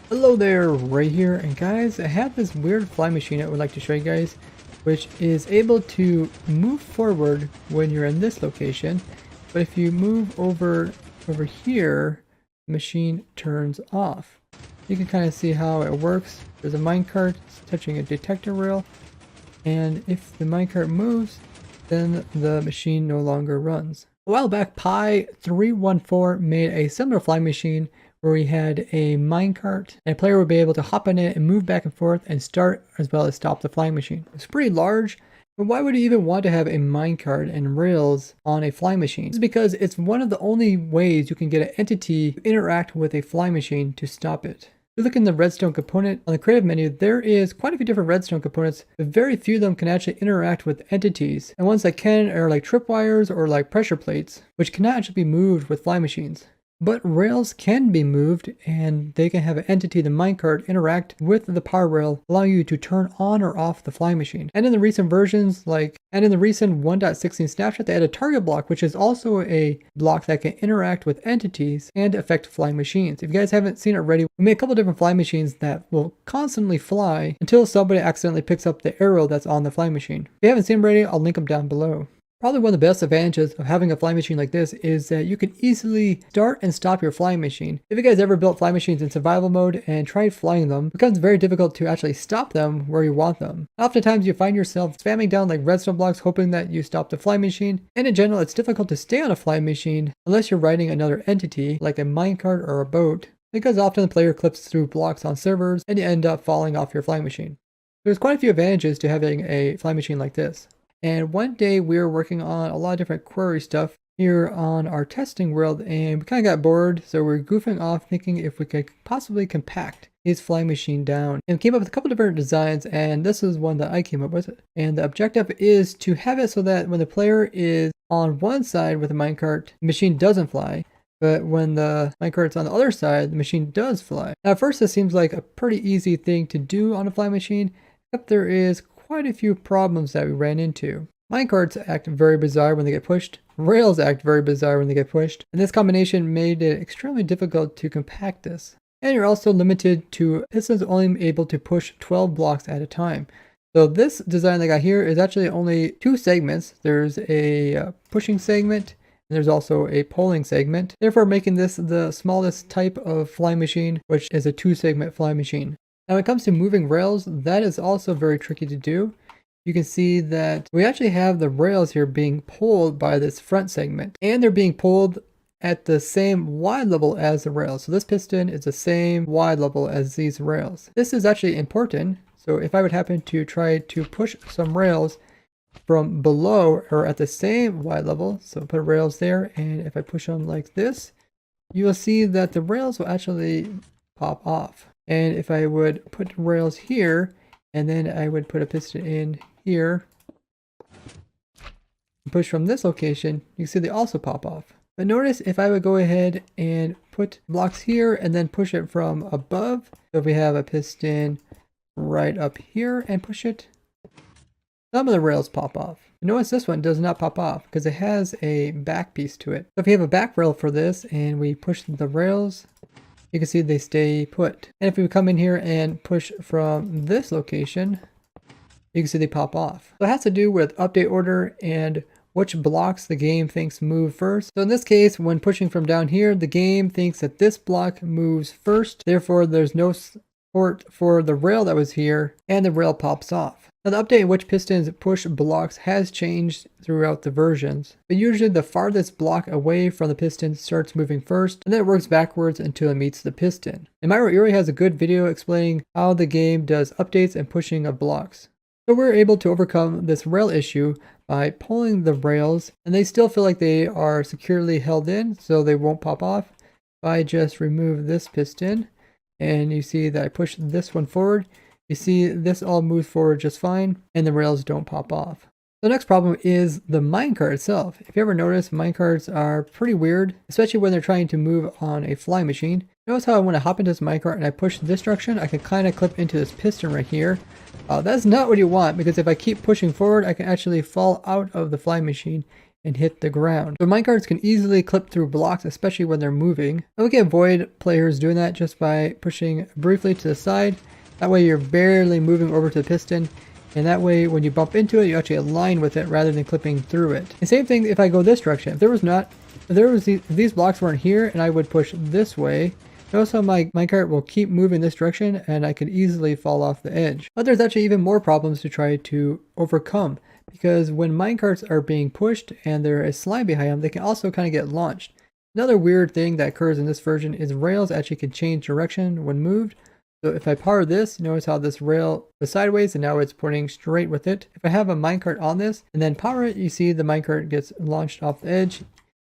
Hello there, Ray here, and guys, I have this weird fly machine I would like to show you guys, which is able to move forward when you're in this location, but if you move over here, the machine turns off. You can kind of see how it works. There's a minecart touching a detector rail, and if the minecart moves, then the machine no longer runs. A while back, Pi314 made a similar flying machine where we had a minecart and a player would be able to hop in it and move back and forth and start as well as stop the flying machine. It's pretty large, but why would you even want to have a minecart and rails on a flying machine? It's because it's one of the only ways you can get an entity to interact with a flying machine to stop it. If you look in the redstone component on the creative menu, there is quite a few different redstone components, but very few of them can actually interact with entities. And ones that can are like tripwires or like pressure plates, which cannot actually be moved with fly machines. But rails can be moved, and they can have an entity, the minecart, interact with the power rail, allowing you to turn on or off the flying machine. And in the recent versions, and in the recent 1.16 snapshot, they added a target block, which is also a block that can interact with entities and affect flying machines. If you guys haven't seen it already, we made a couple different flying machines that will constantly fly until somebody accidentally picks up the arrow that's on the flying machine. If you haven't seen them already, I'll link them down below. Probably one of the best advantages of having a flying machine like this is that you can easily start and stop your flying machine. If you guys ever built flying machines in survival mode and tried flying them, it becomes very difficult to actually stop them where you want them. Oftentimes you find yourself spamming down like redstone blocks hoping that you stop the flying machine, and in general it's difficult to stay on a flying machine unless you're riding another entity like a minecart or a boat, because often the player clips through blocks on servers and you end up falling off your flying machine. There's quite a few advantages to having a flying machine like this. And one day we were working on a lot of different query stuff here on our testing world, and we kind of got bored, so we're goofing off thinking if we could possibly compact his flying machine down, and came up with a couple different designs, and this is one that I came up with. And the objective is to have it so that when the player is on one side with the minecart, the machine doesn't fly, but when the minecart's on the other side, the machine does fly. Now at first this seems like a pretty easy thing to do on a flying machine, except there is quite a few problems that we ran into. Minecarts act very bizarre when they get pushed. Rails act very bizarre when they get pushed. And this combination made it extremely difficult to compact this. And you're also limited to pistons only able to push 12 blocks at a time. So this design I got here is actually only two segments. There's a pushing segment, and there's also a pulling segment, therefore making this the smallest type of flying machine, which is a 2-segment flying machine. Now when it comes to moving rails, that is also very tricky to do. You can see that we actually have the rails here being pulled by this front segment, and they're being pulled at the same Y level as the rails. So this piston is the same Y level as these rails. This is actually important. So if I would happen to try to push some rails from below or at the same Y level, so put rails there, and if I push them like this, you will see that the rails will actually pop off. And if I would put rails here, and then I would put a piston in here, and push from this location, you can see they also pop off. But notice if I would go ahead and put blocks here and then push it from above, so if we have a piston right up here and push it, some of the rails pop off. But notice this one does not pop off because it has a back piece to it. So if you have a back rail for this and we push the rails, you can see they stay put. And if we come in here and push from this location, you can see they pop off. So it has to do with update order and which blocks the game thinks move first. So in this case, when pushing from down here, the game thinks that this block moves first. Therefore, there's no support for the rail that was here, and the rail pops off. Now the update in which pistons push blocks has changed throughout the versions, but usually the farthest block away from the piston starts moving first, and then it works backwards until it meets the piston. And Myro Erie has a good video explaining how the game does updates and pushing of blocks. So we're able to overcome this rail issue by pulling the rails, and they still feel like they are securely held in, so they won't pop off. If I just remove this piston, and you see that I push this one forward, you see this all moves forward just fine, and the rails don't pop off. The next problem is the minecart itself. If you ever notice, minecarts are pretty weird, especially when they're trying to move on a flying machine. Notice how when I hop into this minecart and I push this direction, I can kind of clip into this piston right here. That's not what you want, because if I keep pushing forward, I can actually fall out of the flying machine and hit the ground. So minecarts can easily clip through blocks, especially when they're moving. And we can avoid players doing that just by pushing briefly to the side. That way you're barely moving over to the piston. And that way when you bump into it, you actually align with it rather than clipping through it. The same thing if I go this direction. If these blocks weren't here and I would push this way, notice how my minecart will keep moving this direction and I could easily fall off the edge. But there's actually even more problems to try to overcome, because when minecarts are being pushed and there is slime behind them, they can also kind of get launched. Another weird thing that occurs in this version is rails actually can change direction when moved. So if I power this, notice how this rail was sideways and now it's pointing straight with it. If I have a minecart on this and then power it, you see the minecart gets launched off the edge.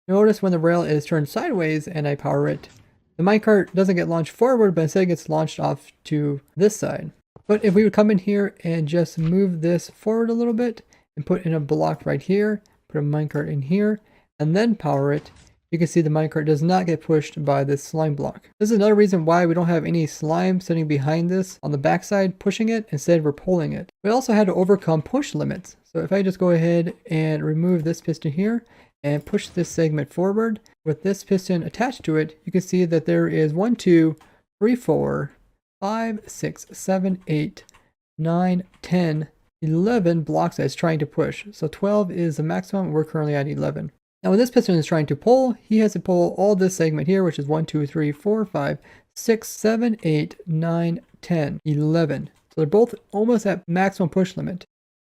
Notice when the rail is turned sideways and I power it, the minecart doesn't get launched forward, but instead gets launched off to this side. But if we would come in here and just move this forward a little bit and put in a block right here, put a minecart in here, and then power it, you can see the minecart does not get pushed by this slime block. This is another reason why we don't have any slime sitting behind this on the backside pushing it. Instead, we're pulling it. We also had to overcome push limits. So if I just go ahead and remove this piston here and push this segment forward with this piston attached to it, you can see that there is 1, 2, 3, 4, 5, 6, 7, 8, 9, 10, 11 blocks that it's trying to push. So 12 is the maximum. We're currently at 11. Now when this piston is trying to pull, he has to pull all this segment here, which is 1, 2, 3, 4, 5, 6, 7, 8, 9, 10, 11. So they're both almost at maximum push limit.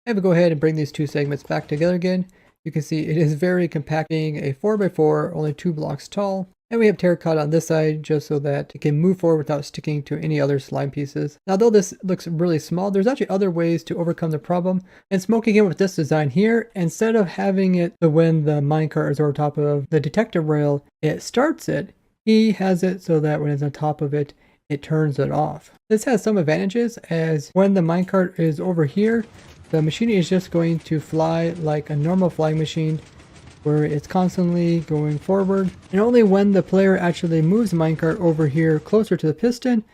I will go ahead and bring these two segments back together again. You can see it is very compact, being a 4x4, only 2 blocks tall. And we have terracotta on this side just so that it can move forward without sticking to any other slime pieces. Now though this looks really small, there's actually other ways to overcome the problem. And smoking in with this design here, instead of having it so when the minecart is over top of the detector rail, it starts it, he has it so that when it's on top of it, it turns it off. This has some advantages, as when the minecart is over here, the machine is just going to fly like a normal flying machine, where it's constantly going forward, and only when the player actually moves the minecart over here closer to the piston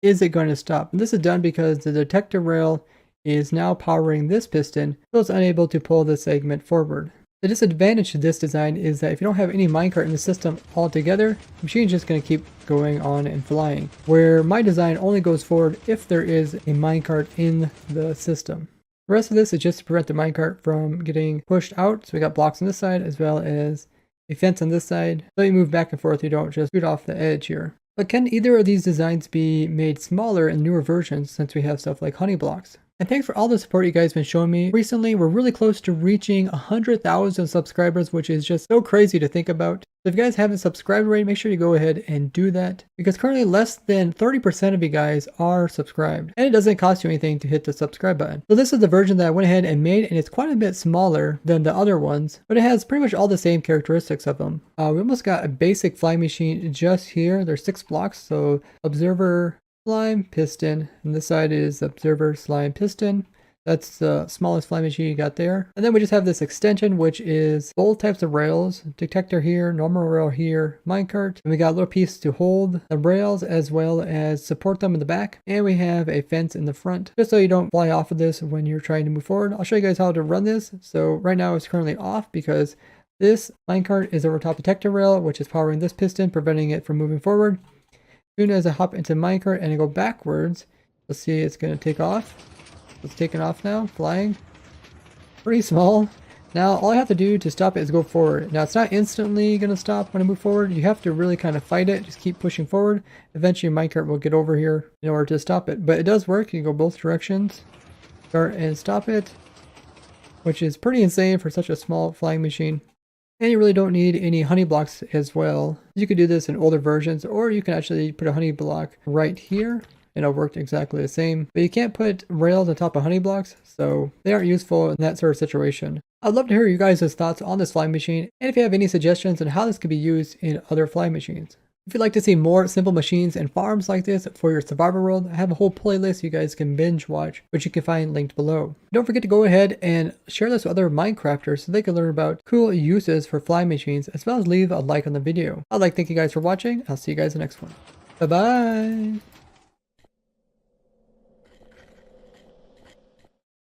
is it going to stop. And this is done because the detector rail is now powering this piston, so it's unable to pull the segment forward. The disadvantage to this design is that if you don't have any minecart in the system altogether, the machine is just going to keep going on and flying, where my design only goes forward if there is a minecart in the system. The rest of this is just to prevent the minecart from getting pushed out. So we got blocks on this side as well as a fence on this side. So you move back and forth, you don't just shoot off the edge here. But can either of these designs be made smaller in newer versions, since we have stuff like honey blocks? And thanks for all the support you guys have been showing me. Recently, we're really close to reaching 100,000 subscribers, which is just so crazy to think about. So if you guys haven't subscribed already, make sure you go ahead and do that, because currently less than 30% of you guys are subscribed, and it doesn't cost you anything to hit the subscribe button. So this is the version that I went ahead and made, and it's quite a bit smaller than the other ones, but it has pretty much all the same characteristics of them. We almost got a basic fly machine just here. There's 6 blocks, so observer, slime, piston, and this side is observer, slime, piston. That's the smallest fly machine you got there. And then we just have this extension, which is both types of rails. Detector here, normal rail here, minecart. And we got a little piece to hold the rails as well as support them in the back. And we have a fence in the front, just so you don't fly off of this when you're trying to move forward. I'll show you guys how to run this. So right now it's currently off because this minecart is over top detector rail, which is powering this piston, preventing it from moving forward. As soon as I hop into minecart and I go backwards, you'll see it's going to take off. It's taking off now, flying. Pretty small. Now all I have to do to stop it is go forward. Now it's not instantly going to stop when I move forward. You have to really kind of fight it. Just keep pushing forward. Eventually minecart will get over here in order to stop it. But it does work. You can go both directions. Start and stop it, which is pretty insane for such a small flying machine. And you really don't need any honey blocks as well. You could do this in older versions, or you can actually put a honey block right here and it'll work exactly the same. But you can't put rails on top of honey blocks, so they aren't useful in that sort of situation. I'd love to hear you guys' thoughts on this flying machine, and if you have any suggestions on how this could be used in other flying machines. If you'd like to see more simple machines and farms like this for your survival world, I have a whole playlist you guys can binge watch, which you can find linked below. Don't forget to go ahead and share this with other Minecrafters so they can learn about cool uses for flying machines, as well as leave a like on the video. I'd like to thank you guys for watching. I'll see you guys in the next one. Bye bye!